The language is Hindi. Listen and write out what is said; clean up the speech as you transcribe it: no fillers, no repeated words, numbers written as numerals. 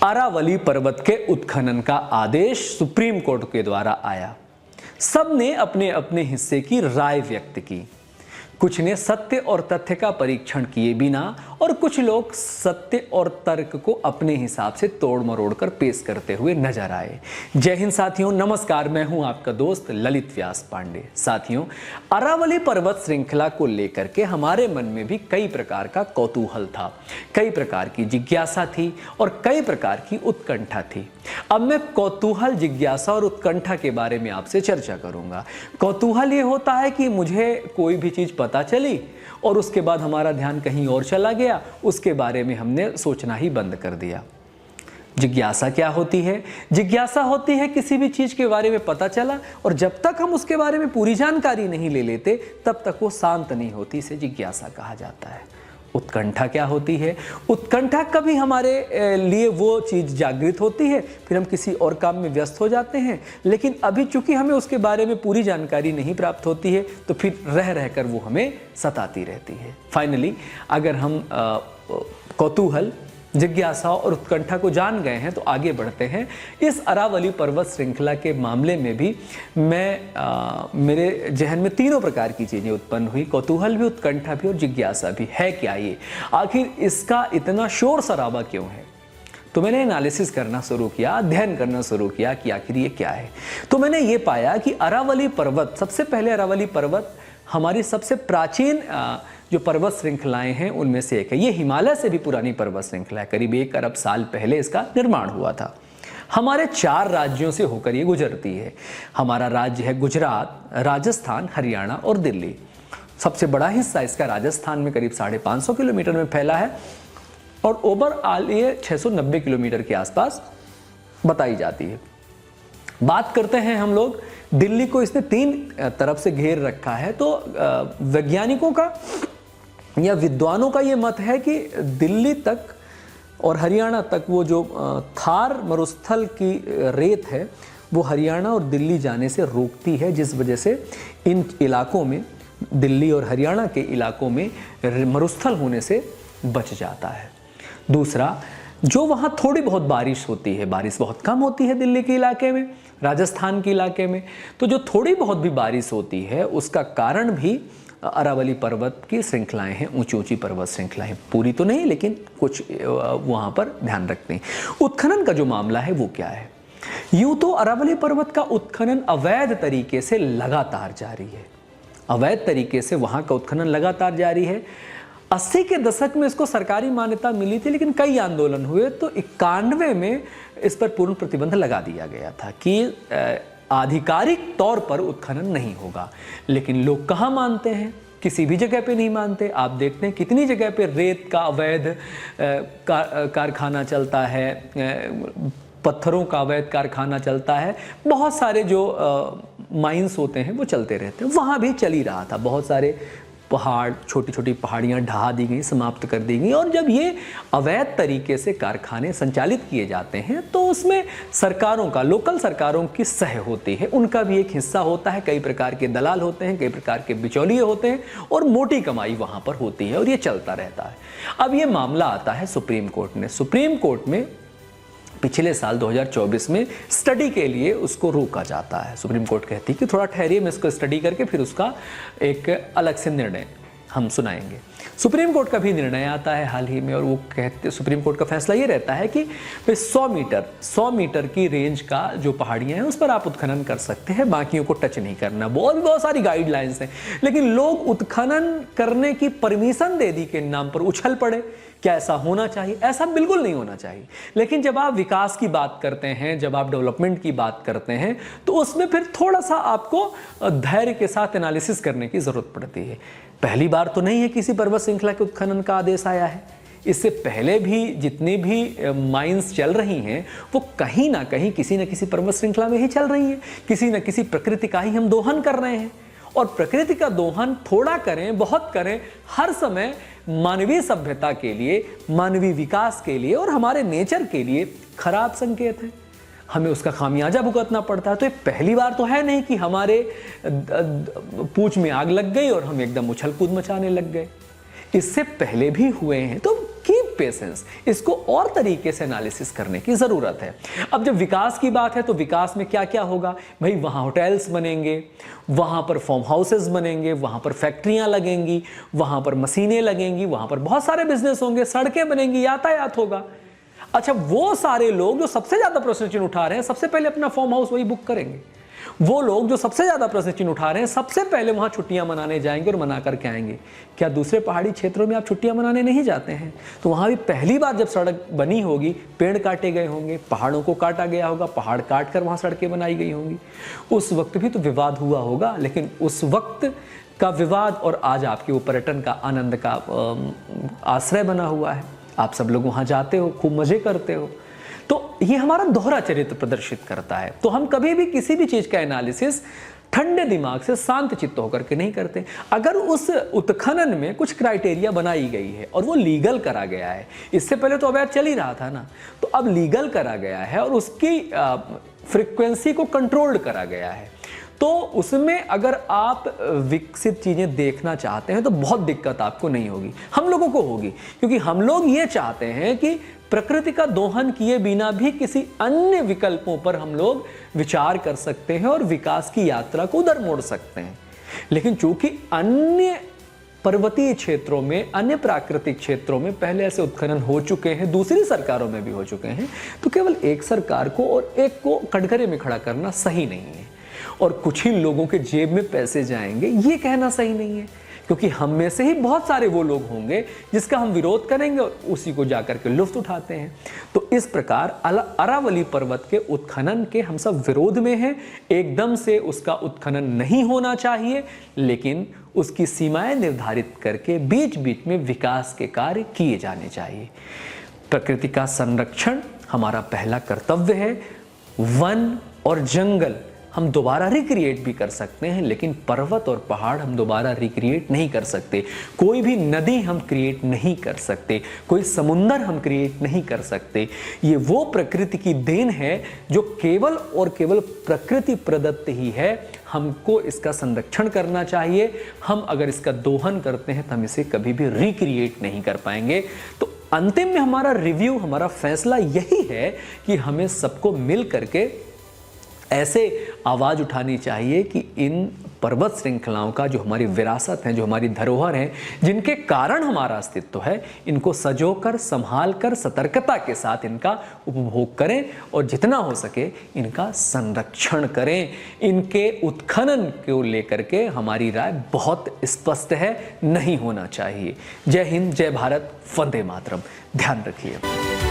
अरावली पर्वत के उत्खनन का आदेश सुप्रीम कोर्ट के द्वारा आया। सबने अपने अपने हिस्से की राय व्यक्त की। कुछ ने सत्य और तथ्य का परीक्षण किए बिना और कुछ लोग सत्य और तर्क को अपने हिसाब से तोड़ मरोड़ कर पेश करते हुए नजर आए। जय हिंद साथियों, नमस्कार। मैं हूं आपका दोस्त ललित व्यास पांडे। साथियों, अरावली पर्वत श्रृंखला को लेकर के हमारे मन में भी कई प्रकार का कौतूहल था, कई प्रकार की जिज्ञासा थी और कई प्रकार की उत्कंठा थी। अब मैं कौतूहल, जिज्ञासा और उत्कंठा के बारे में आपसे चर्चा करूंगा। कौतूहल ये होता है कि मुझे कोई भी चीज पता चली और उसके बाद हमारा ध्यान कहीं और चला गया, उसके बारे में हमने सोचना ही बंद कर दिया। जिज्ञासा क्या होती है? जिज्ञासा होती है किसी भी चीज के बारे में पता चला और जब तक हम उसके बारे में पूरी जानकारी नहीं ले लेते तब तक वो शांत नहीं होती, इसे जिज्ञासा कहा जाता है। उत्कंठा क्या होती है? उत्कंठा कभी हमारे लिए वो चीज़ जागृत होती है, फिर हम किसी और काम में व्यस्त हो जाते हैं, लेकिन अभी चूंकि हमें उसके बारे में पूरी जानकारी नहीं प्राप्त होती है तो फिर रह रहकर वो हमें सताती रहती है। फाइनली अगर हम कौतूहल, जिज्ञासा और उत्कंठा को जान गए हैं तो आगे बढ़ते हैं। इस अरावली पर्वत श्रृंखला के मामले में भी मेरे जहन में तीनों प्रकार की चीज़ें उत्पन्न हुई, कौतूहल भी, उत्कंठा भी और जिज्ञासा भी। है क्या ये? आखिर इसका इतना शोर शराबा क्यों है? तो मैंने एनालिसिस करना शुरू किया, अध्ययन करना शुरू किया कि आखिर ये क्या है। तो मैंने ये पाया कि अरावली पर्वत, सबसे पहले अरावली पर्वत हमारी सबसे प्राचीन जो पर्वत श्रृंखलाएं हैं उनमें से एक है। ये हिमालय से भी पुरानी पर्वत श्रृंखला है। करीब 1 अरब साल पहले इसका निर्माण हुआ था। हमारे 4 राज्यों से होकर ये गुजरती है। हमारा राज्य है गुजरात, राजस्थान, हरियाणा और दिल्ली। सबसे बड़ा हिस्सा इसका राजस्थान में करीब 550 किलोमीटर में फैला है और ओवरऑल ये 690 किलोमीटर के आसपास बताई जाती है। बात करते हैं हम लोग दिल्ली को, इसने 3 तरफ से घेर रखा है। तो वैज्ञानिकों का या विद्वानों का ये मत है कि दिल्ली तक और हरियाणा तक वो जो थार मरुस्थल की रेत है वो हरियाणा और दिल्ली जाने से रोकती है, जिस वजह से इन इलाकों में, दिल्ली और हरियाणा के इलाकों में मरुस्थल होने से बच जाता है। दूसरा, जो वहाँ थोड़ी बहुत बारिश होती है, बारिश बहुत कम होती है दिल्ली के इलाके में, राजस्थान के इलाके में, तो जो थोड़ी बहुत भी बारिश होती है उसका कारण भी अरावली पर्वत की श्रृंखलाएं हैं, ऊंची ऊंची पर्वत श्रृंखलाएं। पूरी तो नहीं लेकिन कुछ वहाँ पर ध्यान रखते हैं। उत्खनन का जो मामला है वो क्या है? यूँ तो अरावली पर्वत का उत्खनन अवैध तरीके से लगातार जारी है। अवैध तरीके से वहाँ का उत्खनन लगातार जारी है। 80 के दशक में इसको सरकारी मान्यता मिली थी, लेकिन कई आंदोलन हुए तो 91 में इस पर पूर्ण प्रतिबंध लगा दिया गया था कि आधिकारिक तौर पर उत्खनन नहीं होगा। लेकिन लोग कहाँ मानते हैं? किसी भी जगह पे नहीं मानते। आप देखते हैं कितनी जगह पे रेत का अवैध कारखाना चलता है, पत्थरों का अवैध कारखाना चलता है, बहुत सारे जो माइंस होते हैं वो चलते रहते हैं। वहाँ भी चल ही रहा था। बहुत सारे पहाड़, छोटी छोटी पहाड़ियाँ ढहा दी गई, समाप्त कर दी गई। और जब ये अवैध तरीके से कारखाने संचालित किए जाते हैं तो उसमें सरकारों का, लोकल सरकारों की सह होती है, उनका भी एक हिस्सा होता है। कई प्रकार के दलाल होते हैं, कई प्रकार के बिचौलिए होते हैं और मोटी कमाई वहाँ पर होती है और ये चलता रहता है। अब ये मामला आता है सुप्रीम कोर्ट में। सुप्रीम कोर्ट में पिछले साल 2024 में स्टडी के लिए उसको रोका जाता है। सुप्रीम कोर्ट कहती है कि थोड़ा ठहरिए, मैं इसको स्टडी करके फिर उसका एक अलग से निर्णय हम सुनाएंगे। सुप्रीम कोर्ट का भी निर्णय आता है हाल ही में और वो कहते, सुप्रीम कोर्ट का फैसला ये रहता है कि 100 मीटर की रेंज का जो पहाड़ियाँ हैं उस पर आप उत्खनन कर सकते हैं, बाकियों को टच नहीं करना। बहुत सारी गाइडलाइंस हैं, लेकिन लोग उत्खनन करने की परमिशन दे दी के नाम पर उछल पड़े। क्या ऐसा होना चाहिए? ऐसा बिल्कुल नहीं होना चाहिए। लेकिन जब आप विकास की बात करते हैं, जब आप डेवलपमेंट की बात करते हैं तो उसमें फिर थोड़ा सा आपको धैर्य के साथ एनालिसिस करने की जरूरत पड़ती है। पहली बार तो नहीं है किसी पर्वत श्रृंखला के उत्खनन का आदेश आया है। इससे पहले भी जितनी भी माइंस चल रही हैं वो कहीं ना कहीं किसी न किसी पर्वत श्रृंखला में ही चल रही हैं। किसी न किसी प्रकृति का ही हम दोहन कर रहे हैं और प्रकृति का दोहन थोड़ा करें, बहुत करें, हर समय मानवीय सभ्यता के लिए, मानवीय विकास के लिए और हमारे नेचर के लिए खराब संकेत है। हमें उसका खामियाजा भुगतना पड़ता है। तो ये पहली बार तो है नहीं कि हमारे पूंछ में आग लग गई और हम एकदम उछल कूद मचाने लग गए। इससे पहले भी हुए हैं। तो कि पेशेंस, इसको और तरीके से एनालिसिस करने की ज़रूरत है। अब जब विकास की बात है तो विकास में क्या क्या होगा भाई, वहाँ होटल्स बनेंगे, वहाँ पर फार्म हाउसेस बनेंगे, वहाँ पर फैक्ट्रियाँ लगेंगी, वहाँ पर मशीनें लगेंगी, वहाँ पर बहुत सारे बिजनेस होंगे, सड़कें बनेंगी, यातायात होगा। अच्छा, वो सारे लोग जो सबसे ज़्यादा प्रश्न चिन्ह उठा रहे हैं सबसे पहले अपना फार्म हाउस वही बुक करेंगे। वो लोग जो सबसे ज़्यादा प्रश्न चिन्ह उठा रहे हैं सबसे पहले वहाँ छुट्टियाँ मनाने जाएंगे और मना करके आएंगे। क्या दूसरे पहाड़ी क्षेत्रों में आप छुट्टियाँ मनाने नहीं जाते हैं? तो वहाँ भी पहली बार जब सड़क बनी होगी, पेड़ काटे गए होंगे, पहाड़ों को काटा गया होगा, पहाड़ काट कर वहाँ सड़कें बनाई गई होंगी। उस वक्त भी तो विवाद हुआ होगा, लेकिन उस वक्त का विवाद और आज आपके वो पर्यटन का आनंद का आश्रय बना हुआ है। आप सब लोग वहाँ जाते हो, खूब मज़े करते हो। तो ये हमारा दोहरा चरित्र प्रदर्शित करता है। तो हम कभी भी किसी भी चीज़ का एनालिसिस ठंडे दिमाग से शांत चित्त होकर के नहीं करते। अगर उस उत्खनन में कुछ क्राइटेरिया बनाई गई है और वो लीगल करा गया है, इससे पहले तो अवैध चल ही रहा था ना, तो अब लीगल करा गया है और उसकी फ्रीक्वेंसी को कंट्रोल्ड करा गया है, तो उसमें अगर आप विकसित चीज़ें देखना चाहते हैं तो बहुत दिक्कत आपको नहीं होगी, हम लोगों को होगी। क्योंकि हम लोग ये चाहते हैं कि प्रकृति का दोहन किए बिना भी किसी अन्य विकल्पों पर हम लोग विचार कर सकते हैं और विकास की यात्रा को उधर मोड़ सकते हैं। लेकिन चूंकि अन्य पर्वतीय क्षेत्रों में, अन्य प्राकृतिक क्षेत्रों में पहले ऐसे उत्खनन हो चुके हैं, दूसरी सरकारों में भी हो चुके हैं, तो केवल एक सरकार को और एक को कटघरे में खड़ा करना सही नहीं है और कुछ ही लोगों के जेब में पैसे जाएंगे ये कहना सही नहीं है। क्योंकि हम में से ही बहुत सारे वो लोग होंगे जिसका हम विरोध करेंगे और उसी को जाकर के लुत्फ उठाते हैं। तो इस प्रकार अरावली पर्वत के उत्खनन के हम सब विरोध में हैं। एकदम से उसका उत्खनन नहीं होना चाहिए, लेकिन उसकी सीमाएं निर्धारित करके बीच बीच में विकास के कार्य किए जाने चाहिए। प्रकृति का संरक्षण हमारा पहला कर्तव्य है। वन और जंगल हम दोबारा रिक्रिएट भी कर सकते हैं, लेकिन पर्वत और पहाड़ हम दोबारा रिक्रिएट नहीं कर सकते। कोई भी नदी हम क्रिएट नहीं कर सकते, कोई समुंदर हम क्रिएट नहीं कर सकते। ये वो प्रकृति की देन है जो केवल और केवल प्रकृति प्रदत्त ही है। हमको इसका संरक्षण करना चाहिए। हम अगर इसका दोहन करते हैं तो हम इसे कभी भी रिक्रिएट नहीं कर पाएंगे। तो अंतिम में हमारा रिव्यू, हमारा फैसला यही है कि हमें सबको मिल करके ऐसे आवाज़ उठानी चाहिए कि इन पर्वत श्रृंखलाओं का जो हमारी विरासत है, जो हमारी धरोहर है, जिनके कारण हमारा अस्तित्व है, इनको सजोकर, संभाल कर, सतर्कता के साथ इनका उपभोग करें और जितना हो सके इनका संरक्षण करें। इनके उत्खनन को लेकर के हमारी राय बहुत स्पष्ट है, नहीं होना चाहिए। जय हिंद, जय भारत, वंदे मातरम। ध्यान रखिए।